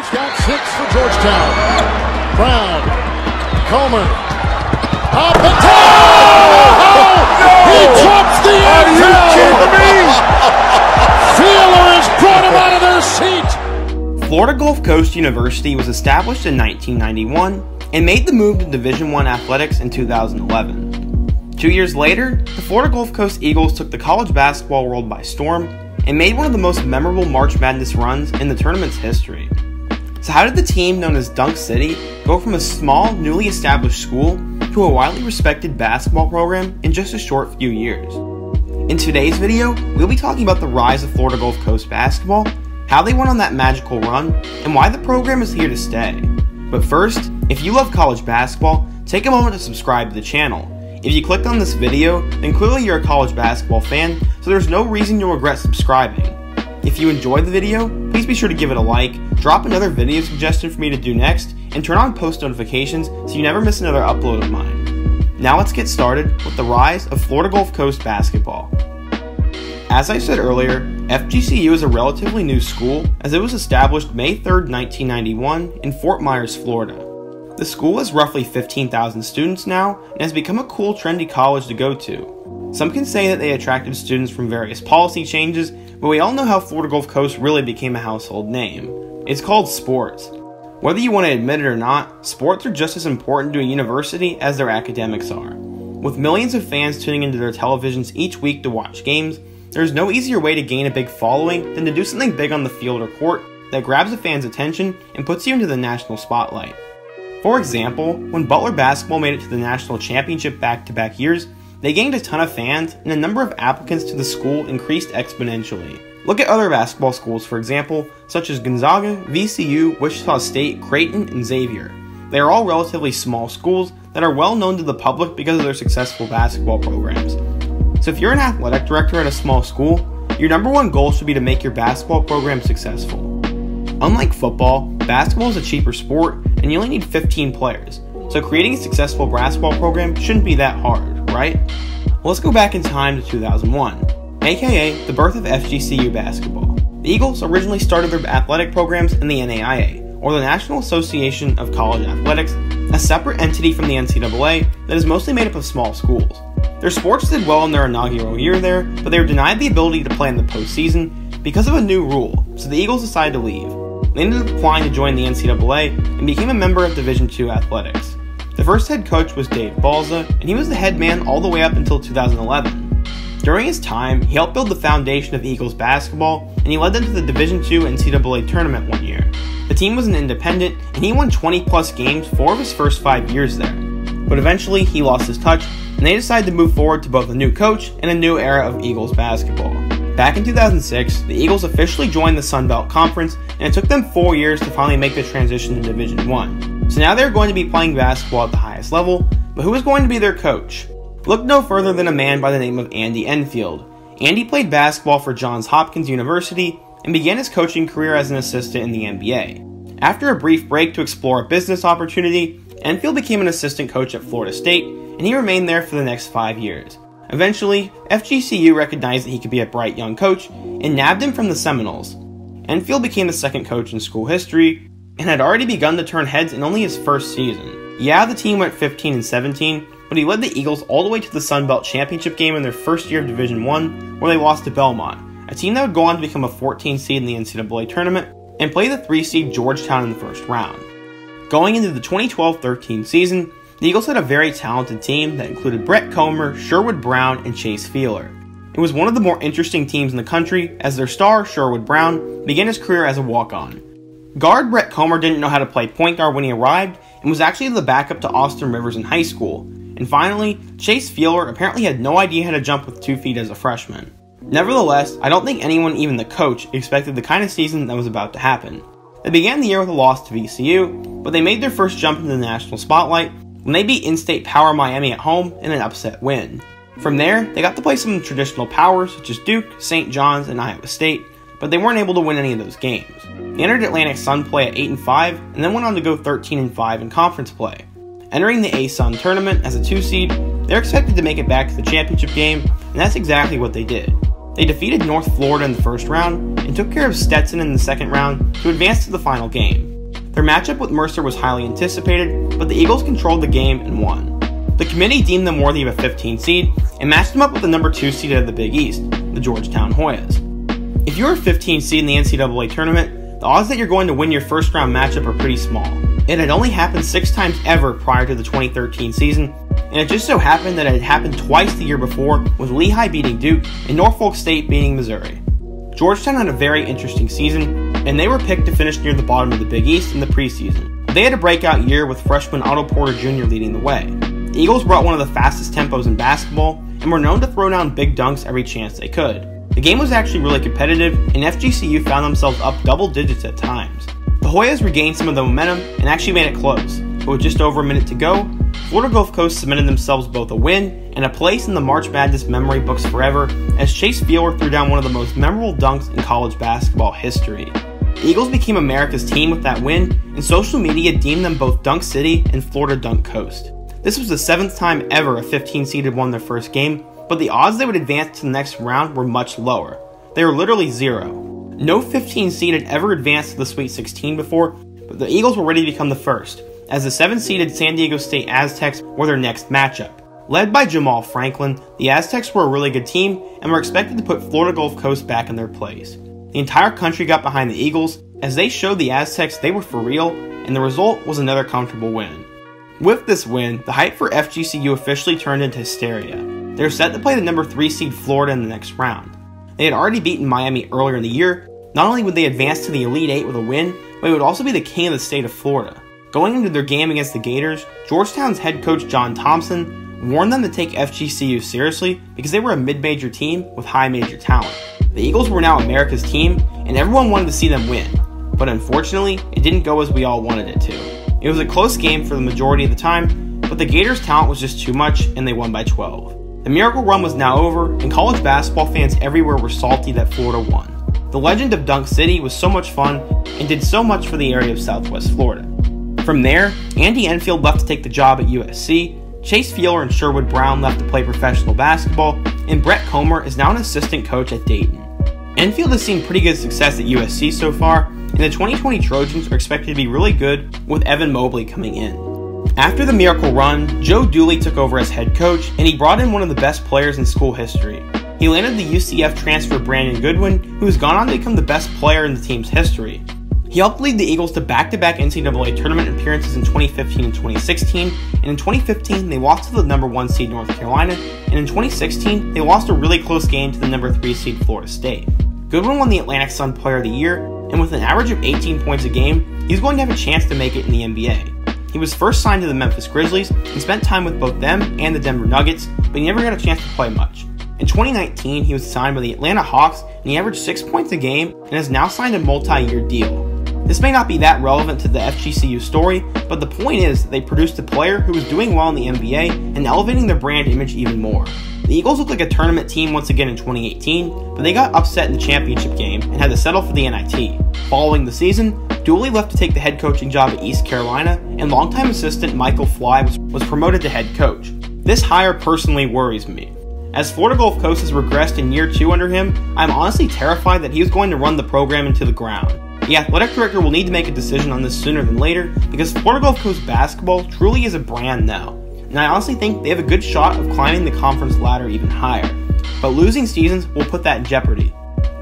He's got 6 for Georgetown. Brown, Comer, up and down! No! He drops the end zone! Are you kidding me? Fielder has brought him out of their seat! Florida Gulf Coast University was established in 1991 and made the move to Division I athletics in 2011. 2 years later, the Florida Gulf Coast Eagles took the college basketball world by storm and made one of the most memorable March Madness runs in the tournament's history. So how did the team known as Dunk City go from a small, newly established school to a widely respected basketball program in just a short few years? In today's video, we'll be talking about the rise of Florida Gulf Coast basketball, how they went on that magical run, and why the program is here to stay. But first, if you love college basketball, take a moment to subscribe to the channel. If you clicked on this video, then clearly you're a college basketball fan, so there's no reason you'll regret subscribing. If you enjoyed the video, please be sure to give it a like, drop another video suggestion for me to do next, and turn on post notifications so you never miss another upload of mine. Now let's get started with the rise of Florida Gulf Coast basketball. As I said earlier, FGCU is a relatively new school as it was established May 3rd, 1991 in Fort Myers, Florida. The school has roughly 15,000 students now and has become a cool, trendy college to go to. Some can say that they attracted students from various policy changes, but we all know how Florida Gulf Coast really became a household name. It's called sports. Whether you want to admit it or not, sports are just as important to a university as their academics are. With millions of fans tuning into their televisions each week to watch games, there's no easier way to gain a big following than to do something big on the field or court that grabs a fan's attention and puts you into the national spotlight. For example, when Butler basketball made it to the national championship back-to-back years, they gained a ton of fans and the number of applicants to the school increased exponentially. Look at other basketball schools, for example, such as Gonzaga, VCU, Wichita State, Creighton, and Xavier. They are all relatively small schools that are well known to the public because of their successful basketball programs. So if you're an athletic director at a small school, your number one goal should be to make your basketball program successful. Unlike football, basketball is a cheaper sport and you only need 15 players, so creating a successful basketball program shouldn't be that hard, right? Well, let's go back in time to 2001, aka the birth of FGCU Basketball. The Eagles originally started their athletic programs in the NAIA, or the National Association of College Athletics, a separate entity from the NCAA that is mostly made up of small schools. Their sports did well in their inaugural year there, but they were denied the ability to play in the postseason because of a new rule, so the Eagles decided to leave. They ended up applying to join the NCAA and became a member of Division II athletics. The first head coach was Dave Balza, and he was the head man all the way up until 2011. During his time, he helped build the foundation of Eagles basketball, and he led them to the Division II NCAA tournament one year. The team was an independent, and he won 20-plus games 4 of his first 5 years there. But eventually, he lost his touch, and they decided to move forward to both a new coach and a new era of Eagles basketball. Back in 2006, the Eagles officially joined the Sun Belt Conference, and it took them 4 years to finally make the transition to Division I. So now they're going to be playing basketball at the highest level, but who is going to be their coach? Look no further than a man by the name of Andy Enfield. Andy played basketball for Johns Hopkins University and began his coaching career as an assistant in the NBA. After a brief break to explore a business opportunity, Enfield became an assistant coach at Florida State, and he remained there for the next 5 years. Eventually, FGCU recognized that he could be a bright young coach and nabbed him from the Seminoles. Enfield became the second coach in school history and had already begun to turn heads in only his first season. Yeah, the team went 15-17, but he led the Eagles all the way to the Sun Belt Championship game in their first year of Division I, where they lost to Belmont, a team that would go on to become a 14 seed in the NCAA tournament and play the 3 seed Georgetown in the first round. Going into the 2012-13 season, the Eagles had a very talented team that included Brett Comer, Sherwood Brown, and Chase Fielder. It was one of the more interesting teams in the country as their star, Sherwood Brown, began his career as a walk-on. Guard Brett Comer didn't know how to play point guard when he arrived and was actually the backup to Austin Rivers in high school. And finally, Chase Fielder apparently had no idea how to jump with 2 feet as a freshman. Nevertheless, I don't think anyone, even the coach, expected the kind of season that was about to happen. They began the year with a loss to VCU, but they made their first jump into the national spotlight when they beat in-state power Miami at home in an upset win. From there, they got to play some traditional powers such as Duke, St. John's, and Iowa State, but they weren't able to win any of those games. They entered Atlantic Sun play at 8-5, and then went on to go 13-5 in conference play. Entering the A-Sun tournament as a 2 seed, they're expected to make it back to the championship game, and that's exactly what they did. They defeated North Florida in the first round, and took care of Stetson in the second round to advance to the final game. Their matchup with Mercer was highly anticipated, but the Eagles controlled the game and won. The committee deemed them worthy of a 15 seed and matched them up with the number 2 seed of the Big East, the Georgetown Hoyas. If you're a 15 seed in the NCAA tournament, the odds that you're going to win your first round matchup are pretty small. It had only happened 6 times ever prior to the 2013 season, and it just so happened that it had happened twice the year before, with Lehigh beating Duke and Norfolk State beating Missouri. Georgetown had a very interesting season, and they were picked to finish near the bottom of the Big East in the preseason. They had a breakout year with freshman Otto Porter Jr. leading the way. The Eagles brought one of the fastest tempos in basketball and were known to throw down big dunks every chance they could. The game was actually really competitive, and FGCU found themselves up double digits at times. The Hoyas regained some of the momentum and actually made it close, but with just over a minute to go, Florida Gulf Coast cemented themselves both a win and a place in the March Madness memory books forever as Chase Fielder threw down one of the most memorable dunks in college basketball history. The Eagles became America's team with that win, and social media deemed them both Dunk City and Florida Dunk Coast. This was the 7th time ever a 15 seeded won their first game, but the odds they would advance to the next round were much lower. They were literally 0. No 15 seed had ever advanced to the Sweet 16 before, but the Eagles were ready to become the first, as the 7-seeded San Diego State Aztecs were their next matchup. Led by Jamal Franklin, the Aztecs were a really good team and were expected to put Florida Gulf Coast back in their place. The entire country got behind the Eagles, as they showed the Aztecs they were for real, and the result was another comfortable win. With this win, the hype for FGCU officially turned into hysteria. They were set to play the number 3 seed Florida in the next round. They had already beaten Miami earlier in the year. Not only would they advance to the Elite 8 with a win, but they would also be the king of the state of Florida. Going into their game against the Gators, Georgetown's head coach John Thompson warned them to take FGCU seriously because they were a mid-major team with high major talent. The Eagles were now America's team, and everyone wanted to see them win. But unfortunately, it didn't go as we all wanted it to. It was a close game for the majority of the time, but the Gators' talent was just too much, and they won by 12. The miracle run was now over, and college basketball fans everywhere were salty that Florida won. The legend of Dunk City was so much fun and did so much for the area of Southwest Florida. From there, Andy Enfield left to take the job at USC, Chase Fielder and Sherwood Brown left to play professional basketball, and Brett Comer is now an assistant coach at Dayton. Enfield has seen pretty good success at USC so far, and the 2020 Trojans are expected to be really good with Evan Mobley coming in. After the miracle run, Joe Dooley took over as head coach, and he brought in one of the best players in school history. He landed the UCF transfer Brandon Goodwin, who has gone on to become the best player in the team's history. He helped lead the Eagles to back-to-back NCAA tournament appearances in 2015 and 2016, and in 2015 they lost to the number 1 seed North Carolina, and in 2016 they lost a really close game to the number 3 seed Florida State. Goodwin won the Atlantic Sun Player of the Year, and with an average of 18 points a game, he's going to have a chance to make it in the NBA. He was first signed to the Memphis Grizzlies and spent time with both them and the Denver Nuggets, but he never got a chance to play much. In 2019, he was signed by the Atlanta Hawks, and he averaged 6 points a game and has now signed a multi-year deal. This may not be that relevant to the FGCU story, but the point is that they produced a player who was doing well in the NBA and elevating their brand image even more. The Eagles looked like a tournament team once again in 2018, but they got upset in the championship game and had to settle for the NIT. Following the season, Dooley left to take the head coaching job at East Carolina, and longtime assistant Michael Fly was promoted to head coach. This hire personally worries me. As Florida Gulf Coast has regressed in year 2 under him, I'm honestly terrified that he is going to run the program into the ground. The athletic director will need to make a decision on this sooner than later because Florida Gulf Coast basketball truly is a brand now, and I honestly think they have a good shot of climbing the conference ladder even higher, but losing seasons will put that in jeopardy.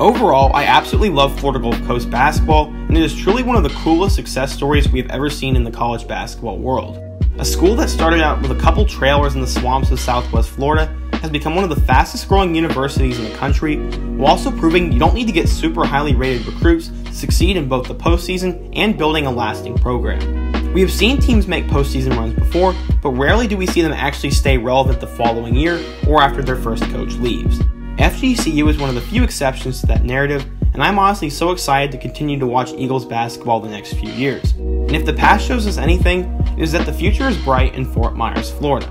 Overall, I absolutely love Florida Gulf Coast basketball, and it is truly one of the coolest success stories we have ever seen in the college basketball world. A school that started out with a couple trailers in the swamps of Southwest Florida has become one of the fastest growing universities in the country, while also proving you don't need to get super highly rated recruits to succeed in both the postseason and building a lasting program. We have seen teams make postseason runs before, but rarely do we see them actually stay relevant the following year or after their first coach leaves. FGCU is one of the few exceptions to that narrative, and I'm honestly so excited to continue to watch Eagles basketball the next few years. And if the past shows us anything, it is that the future is bright in Fort Myers, Florida.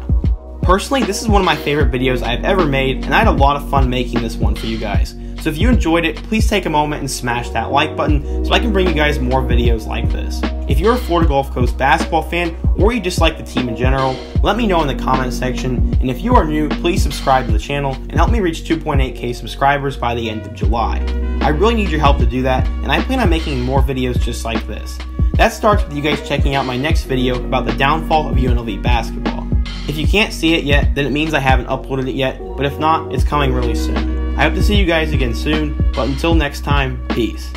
Personally, this is one of my favorite videos I've ever made, and I had a lot of fun making this one for you guys. So if you enjoyed it, please take a moment and smash that like button so I can bring you guys more videos like this. If you're a Florida Gulf Coast basketball fan, or you just like the team in general, let me know in the comment section, and if you are new, please subscribe to the channel and help me reach 2.8k subscribers by the end of July. I really need your help to do that, and I plan on making more videos just like this. That starts with you guys checking out my next video about the downfall of UNLV basketball. If you can't see it yet, then it means I haven't uploaded it yet, but if not, it's coming really soon. I hope to see you guys again soon, but until next time, peace.